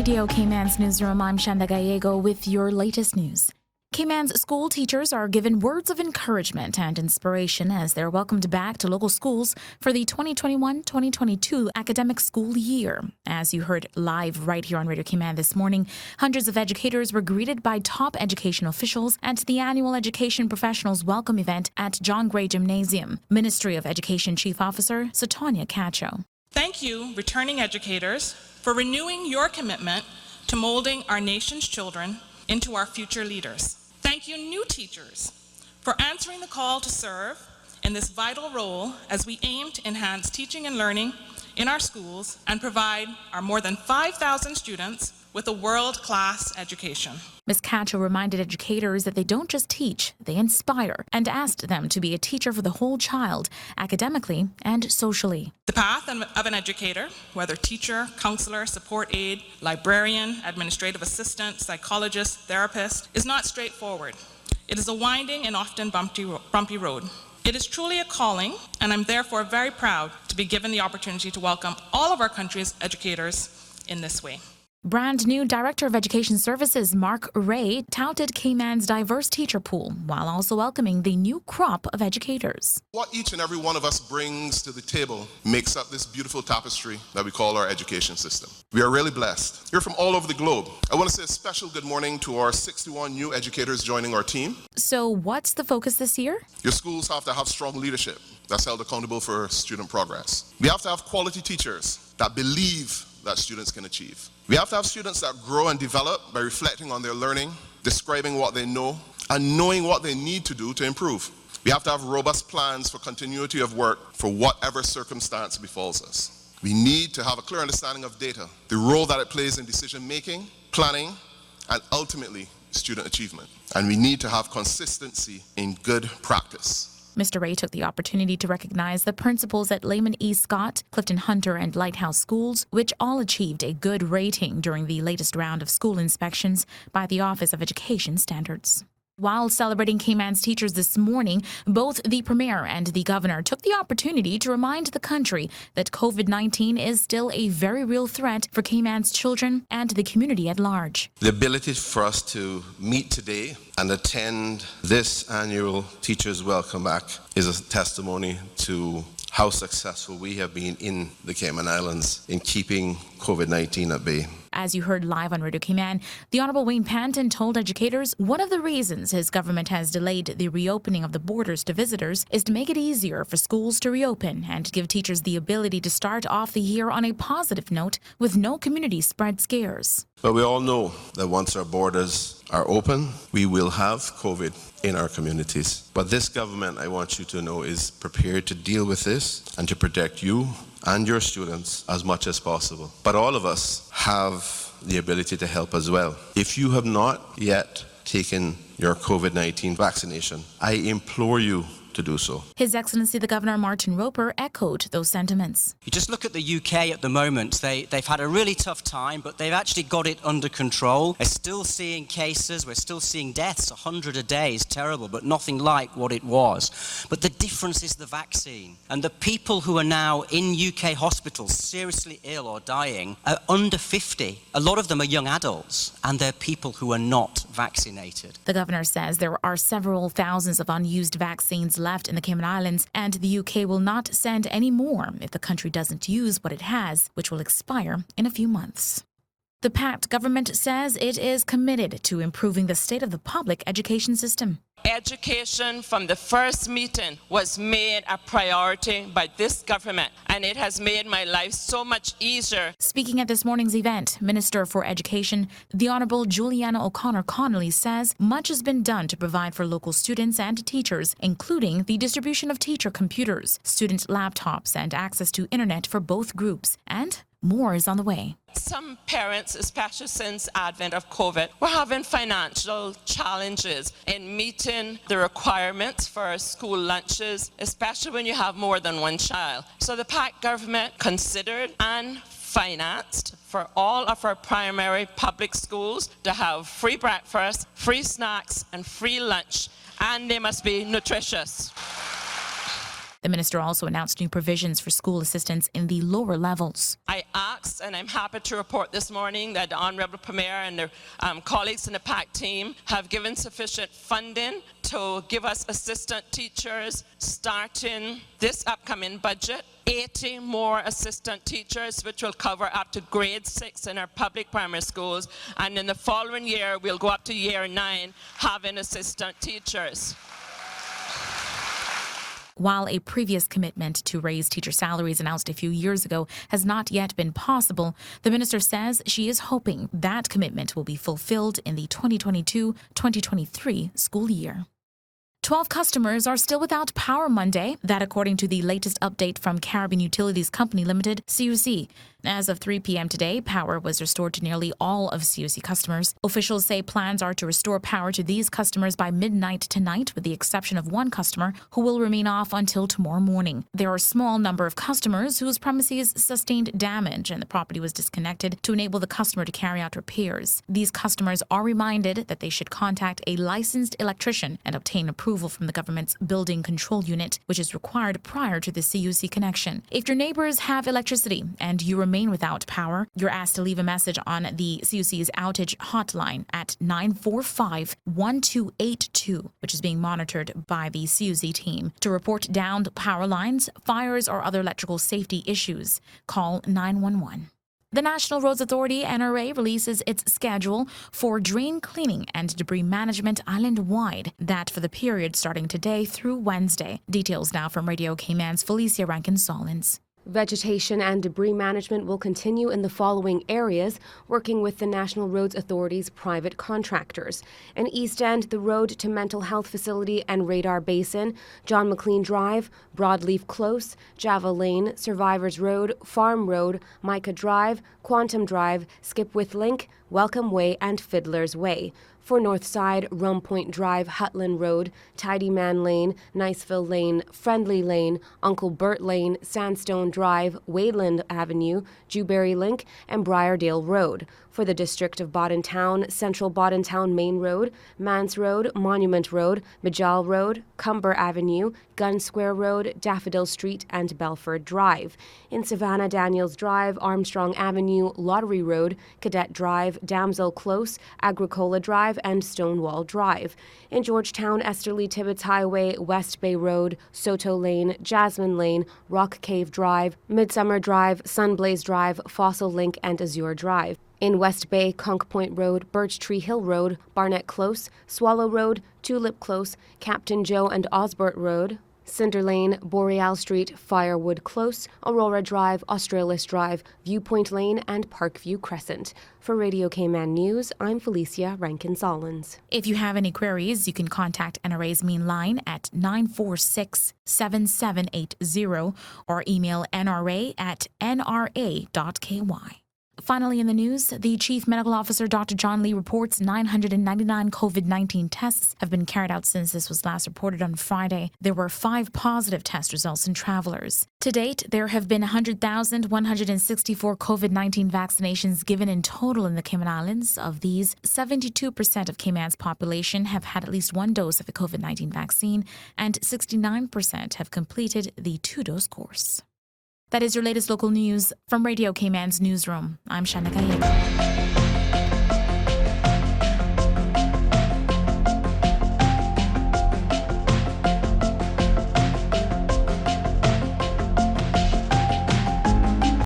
Radio Cayman's newsroom, I'm Shanda Gallego with your latest news. Cayman's school teachers are given words of encouragement and inspiration as they're welcomed back to local schools for the 2021-2022 academic school year. As you heard live right here on Radio Cayman this morning, hundreds of educators were greeted by top education officials at the annual Education Professionals Welcome event at John Gray Gymnasium. Ministry of Education Chief Officer Sotonia Cacho. Thank you, returning educators, for renewing your commitment to molding our nation's children into our future leaders. Thank you, new teachers, for answering the call to serve in this vital role as we aim to enhance teaching and learning in our schools and provide our more than 5,000 students with a world-class education. Ms. Cacho reminded educators that they don't just teach, they inspire, and asked them to be a teacher for the whole child, academically and socially. The path of an educator, whether teacher, counselor, support aide, librarian, administrative assistant, psychologist, therapist, is not straightforward. It is a winding and often bumpy road. It is truly a calling, and I'm therefore very proud to be given the opportunity to welcome all of our country's educators in this way. Brand new Director of Education Services Mark Ray touted Cayman's diverse teacher pool while also welcoming the new crop of educators. What each and every one of us brings to the table makes up this beautiful tapestry that we call our education system. We are really blessed. You're from all over the globe. I want to say a special good morning to our 61 new educators joining our team. So what's the focus this year? Your schools have to have strong leadership that's held accountable for student progress. We have to have quality teachers that believe that students can achieve. We have to have students that grow and develop by reflecting on their learning, describing what they know, and knowing what they need to do to improve. We have to have robust plans for continuity of work for whatever circumstance befalls us. We need to have a clear understanding of data, the role that it plays in decision making, planning, and ultimately student achievement. And we need to have consistency in good practice. Mr. Ray took the opportunity to recognize the principals at Lehman E. Scott, Clifton Hunter, and Lighthouse Schools, which all achieved a good rating during the latest round of school inspections by the Office of Education Standards. While celebrating Cayman's teachers this morning, both the Premier and the Governor took the opportunity to remind the country that COVID-19 is still a very real threat for Cayman's children and the community at large. The ability for us to meet today and attend this annual Teachers Welcome Back is a testimony to how successful we have been in the Cayman Islands in keeping COVID-19 at bay. As you heard live on Radio Cayman, the Honourable Wayne Panton told educators one of the reasons his government has delayed the reopening of the borders to visitors is to make it easier for schools to reopen and give teachers the ability to start off the year on a positive note with no community spread scares. But we all know that once our borders are open, we will have COVID in our communities. But this government, I want you to know, is prepared to deal with this and to protect you and your students as much as possible. But all of us have the ability to help as well. If you have not yet taken your COVID-19 vaccination, I implore you to do so. His Excellency the Governor Martin Roper echoed those sentiments. You just look at the UK at the moment. They've had a really tough time, but they've actually got it under control. We're still seeing cases, we're still seeing deaths, 100 a day is terrible, but nothing like what it was. But the difference is the vaccine. And the people who are now in UK hospitals seriously ill or dying are under 50. A lot of them are young adults, and they're people who are not vaccinated. The Governor says there are several thousands of unused vaccines left in the Cayman Islands, and the UK will not send any more if the country doesn't use what it has, which will expire in a few months. The PACT government says it is committed to improving the state of the public education system. Education from the first meeting was made a priority by this government, and it has made my life so much easier. Speaking at this morning's event, Minister for Education, the Honourable Juliana O'Connor Connolly says much has been done to provide for local students and teachers, including the distribution of teacher computers, student laptops, and access to internet for both groups. And more is on the way. Some parents, especially since advent of COVID, were having financial challenges in meeting the requirements for school lunches, especially when you have more than one child. So the PAC government considered and financed for all of our primary public schools to have free breakfast, free snacks, and free lunch, and they must be nutritious. The minister also announced new provisions for school assistance in the lower levels. I asked, and I'm happy to report this morning, that the Honourable Premier and their colleagues in the PAC team have given sufficient funding to give us assistant teachers starting this upcoming budget. 80 more assistant teachers, which will cover up to grade 6 in our public primary schools. And in the following year, we'll go up to year 9 having assistant teachers. While a previous commitment to raise teacher salaries announced a few years ago has not yet been possible, the minister says she is hoping that commitment will be fulfilled in the 2022-2023 school year. 12 customers are still without power Monday. That according to the latest update from Caribbean Utilities Company Limited, CUC. As of 3 p.m. today, power was restored to nearly all of CUC customers. Officials say plans are to restore power to these customers by midnight tonight, with the exception of one customer who will remain off until tomorrow morning. There are a small number of customers whose premises sustained damage and the property was disconnected to enable the customer to carry out repairs. These customers are reminded that they should contact a licensed electrician and obtain approval from the government's building control unit, which is required prior to the CUC connection. If your neighbors have electricity and you remain without power, you're asked to leave a message on the CUC's outage hotline at 945-1282, which is being monitored by the CUC team. To report downed power lines, fires, or other electrical safety issues, call 911. The National Roads Authority, NRA, releases its schedule for drain cleaning and debris management island-wide, that for the period starting today through Wednesday. Details now from Radio Cayman's Felicia Rankin-Solins. Vegetation and debris management will continue in the following areas, working with the National Roads Authority's private contractors. In East End, the road to Mental Health Facility and Radar Basin, John McLean Drive, Broadleaf Close, Java Lane, Survivors Road, Farm Road, Micah Drive, Quantum Drive, Skipwith Link, Welcome Way, and Fiddler's Way. For North Side, Rum Point Drive, Hutland Road, Tidy Man Lane, Niceville Lane, Friendly Lane, Uncle Bert Lane, Sandstone Drive, Wayland Avenue, Dewberry Link, and Briardale Road. For the District of Bodden Town, Central Bodden Town Main Road, Mance Road, Monument Road, Majal Road, Cumber Avenue, Gun Square Road, Daffodil Street, and Belford Drive. In Savannah, Daniels Drive, Armstrong Avenue, Lottery Road, Cadet Drive, Damsel Close, Agricola Drive, and Stonewall Drive. In Georgetown, Esterly Tibbetts Highway, West Bay Road, Soto Lane, Jasmine Lane, Rock Cave Drive, Midsummer Drive, Sunblaze Drive, Fossil Link, and Azure Drive. In West Bay, Conch Point Road, Birch Tree Hill Road, Barnett Close, Swallow Road, Tulip Close, Captain Joe and Osbert Road, Cinder Lane, Boreal Street, Firewood Close, Aurora Drive, Australis Drive, Viewpoint Lane, and Parkview Crescent. For Radio Cayman News, I'm Felicia Rankin-Solins. If you have any queries, you can contact NRA's main line at 946-7780 or email nra@nra.ky. Finally in the news, the Chief Medical Officer, Dr. John Lee, reports 999 COVID-19 tests have been carried out since this was last reported on Friday. There were 5 positive test results in travelers. To date, there have been 100,164 COVID-19 vaccinations given in total in the Cayman Islands. Of these, 72% of Cayman's population have had at least one dose of the COVID-19 vaccine, and 69% have completed the 2-dose course. That is your latest local news from Radio Cayman's newsroom. I'm Shanda. Gallego.